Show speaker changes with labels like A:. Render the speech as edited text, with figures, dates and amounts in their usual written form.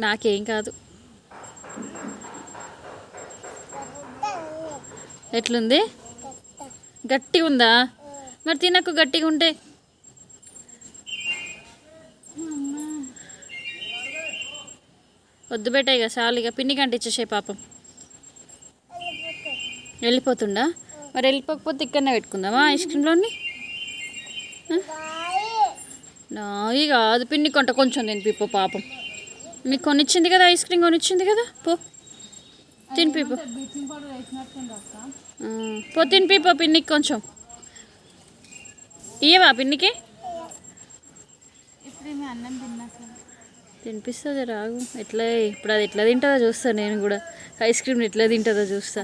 A: నాకేం కాదు. ఎట్లుంది? గట్టిగా ఉందా? మరి తినకు గట్టిగా ఉంటే. వద్దు బేట, ఇక చాలు, ఇక పిన్ని కంటే ఇచ్చేసే పాపం. వెళ్ళిపోతుండా? మరి వెళ్ళిపోకపోతే ఇక్కడనే పెట్టుకుందామా ఐస్ క్రీమ్లోని? నాయి కాదు, పిన్ని కొంట కొంచెం తినిపిపో పాపం. నీకు కొనిచ్చింది కదా, ఐస్ క్రీమ్ కొనిచ్చింది కదా, పో తినిపిపో. పో తినిపిపో పిన్నికి కొంచెం. ఇయ్యవా పిన్నికి? తినిపిస్తుంది రాగు. ఎట్లా ఇప్పుడు అది ఎట్లా తింటుందో చూస్తా, నేను కూడా ఐస్ క్రీమ్ ఎట్లా తింటుందో చూస్తా.